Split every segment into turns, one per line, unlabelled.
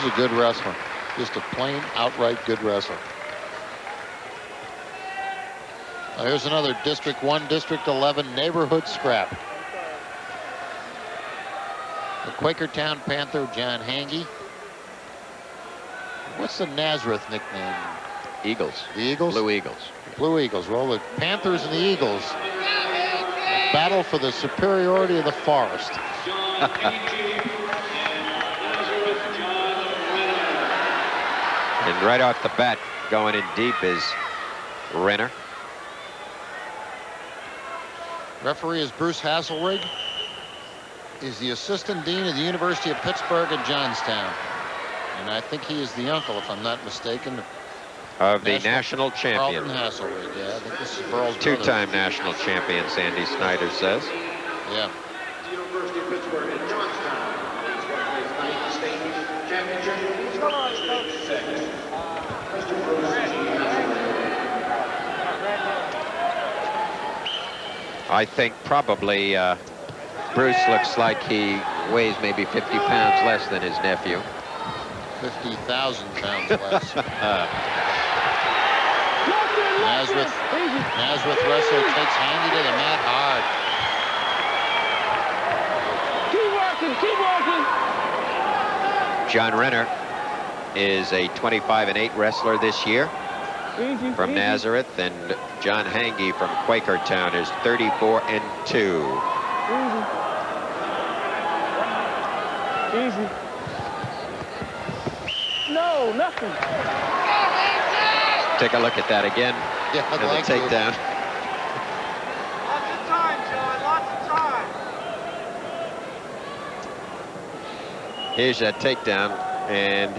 He's a good wrestler. Just a plain, outright good wrestler. Now here's another District 1, District 11 neighborhood scrap. The Quakertown Panther, John Hange. What's the Nazareth nickname?
Eagles.
The Eagles?
Blue Eagles.
Blue Eagles. Well, the Panthers and the Eagles battle for the superiority of the forest.
And right off the bat, going in deep is Renner.
Referee is Bruce Hasselrig. He's the assistant dean of the University of Pittsburgh at Johnstown. And I think he is the uncle, if I'm not mistaken,
of the national champion.
Carlton Hasselrig. Yeah, I think this is Burl's
two-time national champion, Sandy Snyder says.
Yeah.
University of Pittsburgh at Johnstown. State championship.
I think probably Bruce looks like he weighs maybe 50 pounds less than his nephew.
50,000 pounds less. Nazareth wrestler takes Hange to the mat hard.
Keep working.
John Renner is a 25-8 wrestler this year from Nazareth, and John Hange from Quakertown is 34-2.
Easy. No, nothing.
Take a look at that again.
Yeah,
and
like
the takedown.
Lots of time, John. Lots of time.
Here's that takedown, and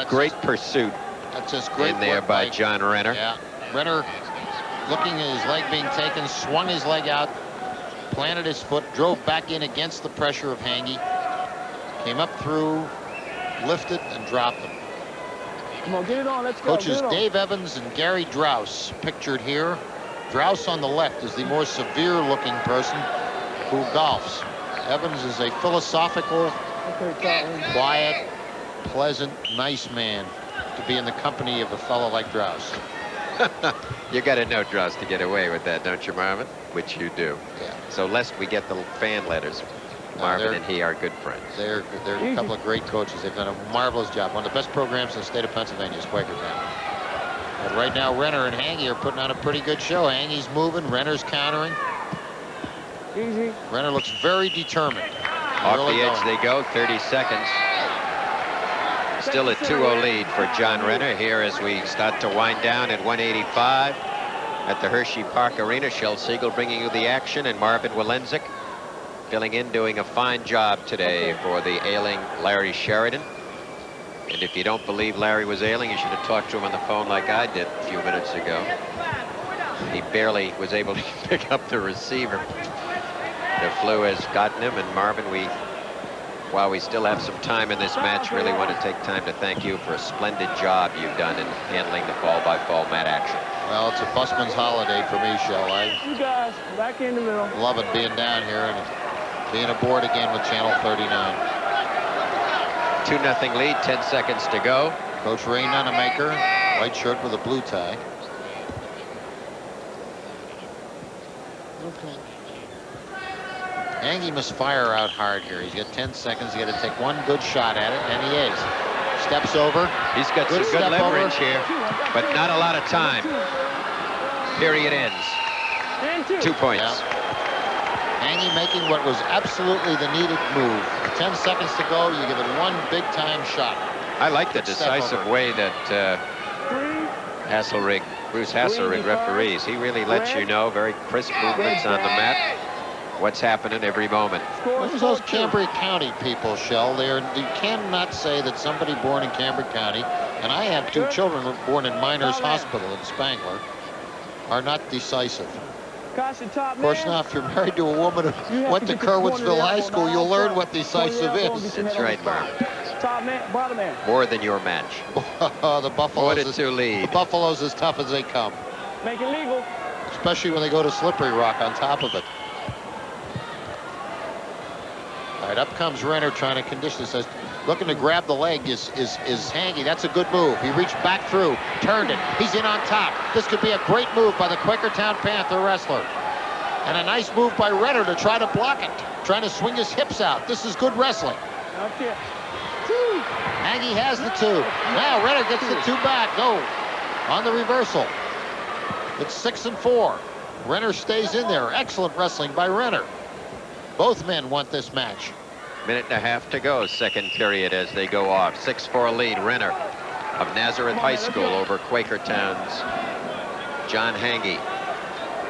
great pursuit.
That's just great
in there
work
by John Renner.
Yeah, Renner looking at his leg being taken, swung his leg out, planted his foot, drove back in against the pressure of Hange, came up through, lifted, and dropped him.
Come on, get it on. Let's go.
Coaches Dave Evans and Gary Drouse pictured here. Drouse on the left is the more severe-looking person who golfs. Evans is a philosophical, quiet, pleasant, nice man to be in the company of a fellow like Drouse.
You got to know Drouse to get away with that, don't you, Marvin? Which you do.
Yeah.
So lest we get the fan letters, Marvin and he are good friends.
They're a couple of great coaches. They've done a marvelous job. One of the best programs in the state of Pennsylvania is Quakertown. But right now, Renner and Hange are putting on a pretty good show. Hange's moving, Renner's countering.
Easy.
Renner looks very determined.
Off the edge they go, 30 seconds. Still a 2-0 lead for John Renner here as we start to wind down at 185 at the Hershey Park Arena. Shel Siegel bringing you the action, and Marvin Walenzik filling in, doing a fine job today for the ailing Larry Sheridan. And if you don't believe Larry was ailing, you should have talked to him on the phone like I did a few minutes ago. He barely was able to pick up the receiver. The flu has gotten him, and Marvin, while we still have some time in this match, really want to take time to thank you for a splendid job you've done in handling the fall-by-fall mat action.
Well, it's a busman's holiday for me, Shel.
You guys, back in the middle.
Love it being down here and being aboard again with Channel 39.
2-0 lead, 10 seconds to go.
Coach Ray Nunemaker, white shirt with a blue tie.
Okay.
Hange must fire out hard here. He's got 10 seconds. He's got to take one good shot at it, and he is. Steps over.
He's got some good leverage here, but not a lot of time. Period ends. 2 points.
Yeah. Hange making what was absolutely the needed move. 10 seconds to go. You give it one big-time shot.
I like the decisive way that Bruce Hasselrig referees. He really lets you know, very crisp movements on the mat, what's happening every moment.
Those are those Cambria County people, Shel. You cannot say that somebody born in Cambria County, and I have 2 children born in Miners Hospital in Spangler, are not decisive. Of course, now, if you're married to a woman who went to Kerwinsville High School, you'll learn what decisive is.
That's right, Mark.
Top man, bottom man.
More than your match.
The Buffaloes.
4-2 lead.
The Buffaloes as tough as they come.
Make it legal.
Especially when they go to Slippery Rock on top of it. All right, up comes Renner trying to condition. Says Looking to grab the leg is Hangy. That's a good move. He reached back through, turned it. He's in on top. This could be a great move by the Quakertown Panther wrestler. And a nice move by Renner to try to block it, trying to swing his hips out. This is good wrestling.
Okay.
Hangy has the 2. Now Renner gets the 2 back. No, on the reversal. It's 6 and 4. Renner stays in there. Excellent wrestling by Renner. Both men want this match.
Minute and a half to go, second period as they go off. 6-4 lead, Renner of Nazareth High School over Quakertown's John Hangy.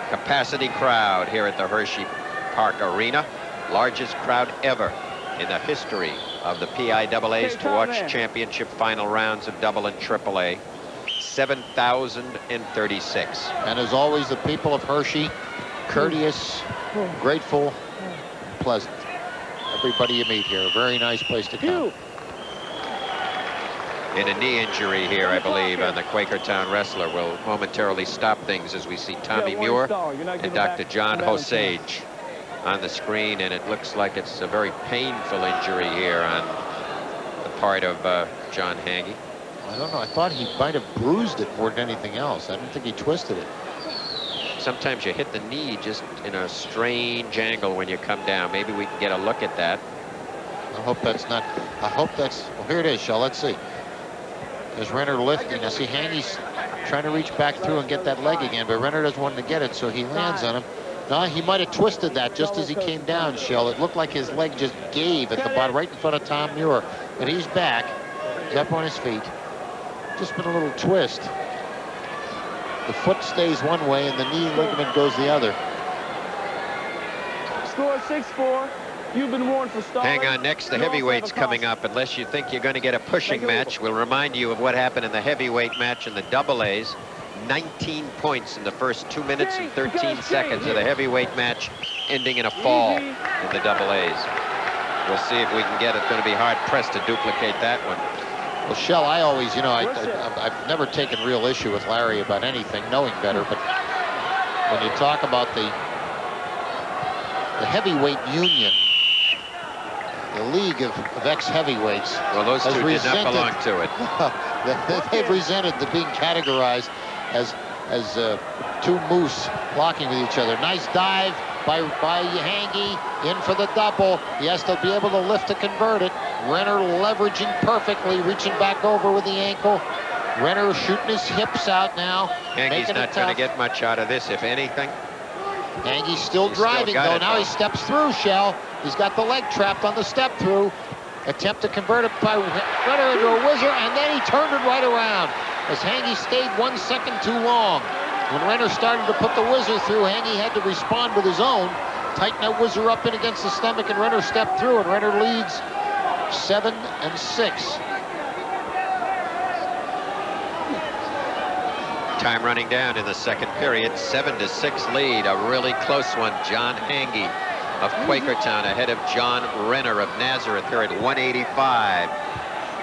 Capacity crowd here at the Hershey Park Arena. Largest crowd ever in the history of the PIAAs to watch championship final rounds of double and triple A. 7,036.
And as always, the people of Hershey, courteous, grateful, pleasant. Everybody you meet here, a very nice place to come.
In a knee injury here, I believe, on the Quakertown wrestler. Will momentarily stop things as we see Tommy Muir and Dr. John Hosage on the screen, and it looks like it's a very painful injury here on the part of John Hangy.
I don't know. I thought he might have bruised it more than anything else. I don't think he twisted it.
Sometimes you hit the knee just in a strange angle when you come down. Maybe we can get a look at that.
I hope that's not. I hope that's. Well, here it is, Shell. Let's see. There's Renner lifting. I see Hangy's trying to reach back through and get that leg again, but Renner doesn't want to get it, so he lands on him. No, he might have twisted that just as he came down, Shell. It looked like his leg just gave at the bottom, right in front of Tom Muir. But he's back. He's up on his feet. Just been a little twist. The foot stays one way and the knee ligament goes the other.
Score 6-4. You've been warned for stalling.
Hang on, next the heavyweights coming up. Unless you think you're going to get a pushing match, we'll remind you of what happened in the heavyweight match in the double A's. 19 points in the first 2 minutes and 13 seconds of the heavyweight match, ending in a fall in the double A's. We'll see if we can get it. Going to be hard pressed to duplicate that one.
Well, Shell, I always, you know, I've never taken real issue with Larry about anything, knowing better, but when you talk about the heavyweight union, the league of ex-heavyweights,
well, those two did not belong to it.
They've resented the being categorized as two moose locking with each other. Nice dive by Hangy, in for the double. He has to be able to lift to convert it. Renner leveraging perfectly, reaching back over with the ankle. Renner shooting his hips out now.
Hangy's not going to get much out of this, if anything.
Hangy's still driving, though. Now he steps through, Shell. He's got the leg trapped on the step through. Attempt to convert it by Renner into a whizzer, and then he turned it right around as Hangy stayed 1 second too long. When Renner started to put the whizzer through, Hangy had to respond with his own. Tighten that whizzer up in against the stomach, and Renner stepped through, and Renner leads 7-6.
Time running down in the second period. 7-6 lead, a really close one. John Hangy of Quakertown ahead of John Renner of Nazareth here at 185.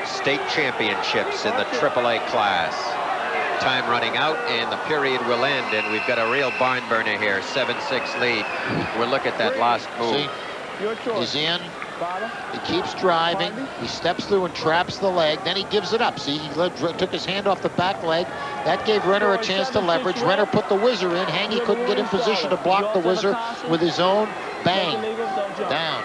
State championships in the AAA class. Time running out, and the period will end, and we've got a real barn burner here. 7-6 lead. We'll look at that last move.
See, he's in. He keeps driving. He steps through and traps the leg. Then he gives it up. See, he took his hand off the back leg. That gave Renner a chance to leverage. Renner put the whizzer in. Hangy couldn't get in position to block the whizzer with his own. Bang. Down.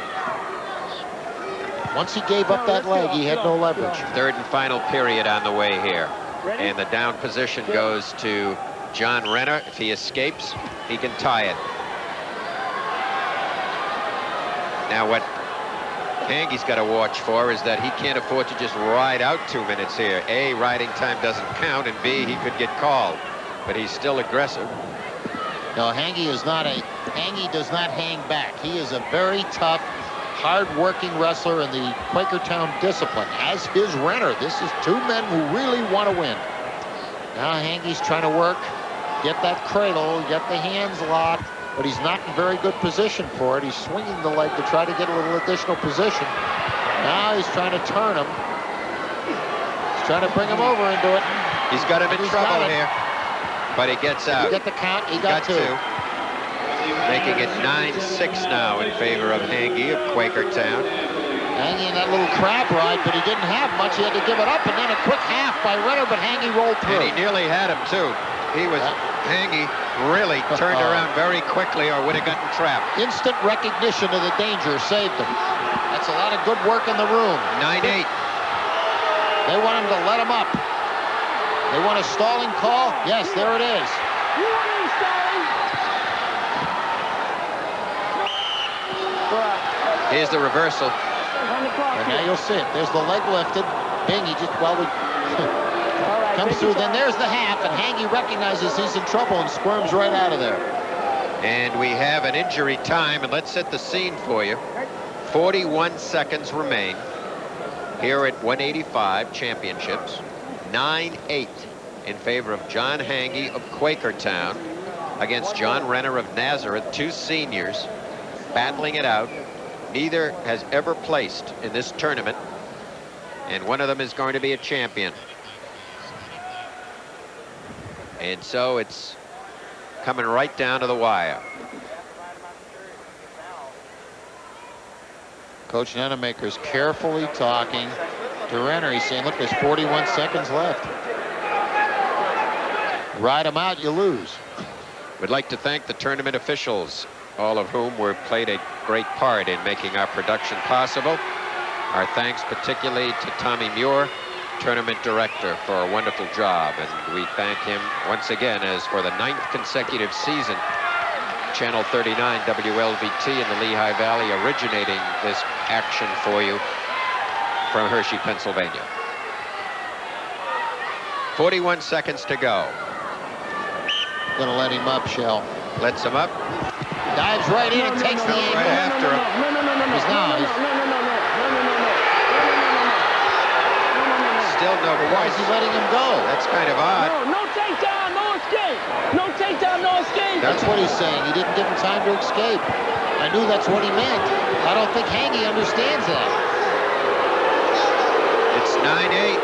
Once he gave up that leg, he had no leverage.
Third and final period on the way here. And the down position goes to John Renner. If he escapes, he can tie it. Now what Hangy's got to watch for is that he can't afford to just ride out 2 minutes here. A, riding time doesn't count, and B, he could get called. But he's still aggressive.
No, Hangy does not hang back. He is a very tough, hard-working wrestler in the Quakertown discipline, as is Renner. This is two men who really want to win. Now Hangy's trying to work, get that cradle, get the hands locked, but he's not in very good position for it. He's swinging the leg to try to get a little additional position. Now he's trying to turn him. He's trying to bring him over into it.
He's got him in trouble here, but he gets out.
Did he get the count? He got two.
Making it 9-6 now in favor of Hangy of Quakertown.
Hanging in that little crab ride, but he didn't have much. He had to give it up, and then a quick half by Renner, but Hangy rolled through.
And he nearly had him, too. He was, Hangy really turned around very quickly or would have gotten trapped.
Instant recognition of the danger saved him. That's a lot of good work in the room.
9-8.
They want him to let him up. They want a stalling call. Yes, there it is.
Here's the reversal.
And now you'll see it. There's the leg lifted. Bing, he just, well, comes through. Then there's the half, and Hangy recognizes he's in trouble and squirms right out of there.
And we have an injury time, and let's set the scene for you. 41 seconds remain here at 185 championships. 9-8 in favor of John Hangy of Quakertown against John Renner of Nazareth, two seniors battling it out. Neither has ever placed in this tournament, and one of them is going to be a champion. And so it's coming right down to the wire.
Coach Nenemaker's carefully talking to Renner. He's saying, look, there's 41 seconds left. Ride him out, you lose.
We'd like to thank the tournament officials, all of whom played a great part in making our production possible. Our thanks particularly to Tommy Muir, tournament director, for a wonderful job. And we thank him once again as for the 9th consecutive season, Channel 39 WLVT in the Lehigh Valley originating this action for you from Hershey, Pennsylvania. 41 seconds to go.
Gonna let him up, Shell.
Lets him up.
Dives right in and takes the ankle.
Right after him. Still no points.
Why is he letting him go?
That's kind of odd.
No takedown, no escape. No takedown, no escape.
That's what he's saying. He didn't give him time to escape. I knew that's what he meant. I don't think Hangy understands that.
It's 9-8.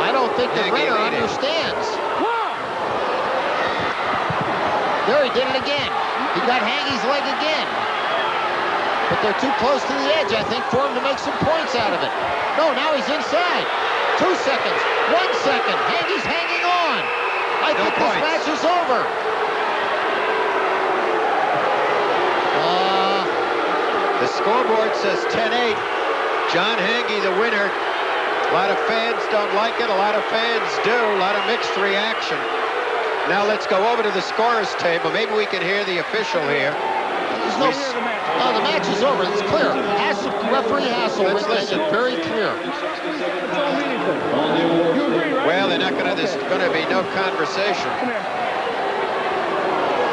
I don't think the
Hangy
Renner
leading.
understands. There, he did it again. He got Hangy's leg again. But they're too close to the edge, I think, for him to make some points out of it. No, now he's inside. 2 seconds, 1 second. Hangy's hanging on. I think this match is over.
The scoreboard says 10-8. John Hangy, the winner. A lot of fans don't like it. A lot of fans do. A lot of mixed reaction. Now let's go over to the scorer's table. Maybe we can hear the official here.
There's no, the match is over. It's clear. Referee Hassel made it very clear.
Well, there's going to be no conversation.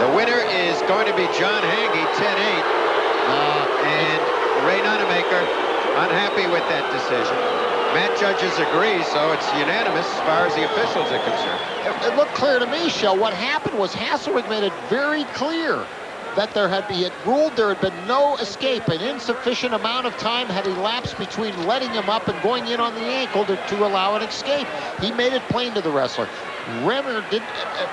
The winner is going to be John Hangy, 10-8. And Ray Nenemaker unhappy with that decision. Mat judges agree, so it's unanimous as far as the officials are concerned.
It looked clear to me, Shell. What happened was Hasselrig made it very clear that he had ruled there had been no escape. An insufficient amount of time had elapsed between letting him up and going in on the ankle to allow an escape. He made it plain to the wrestler.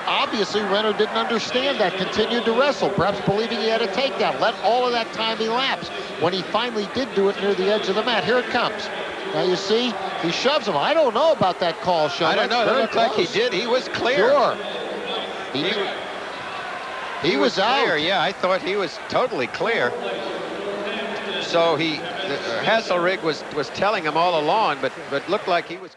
Obviously Renner didn't understand that, continued to wrestle, perhaps believing he had a takedown, let all of that time elapse. When he finally did do it near the edge of the mat, here it comes. Now you see, he shoves him. I don't know about that call, Sean.
I don't know, it looked like he did. He was clear.
Sure. He was out.
Clear. Yeah, I thought he was totally clear. So Hasselrig was telling him all along, but looked like he was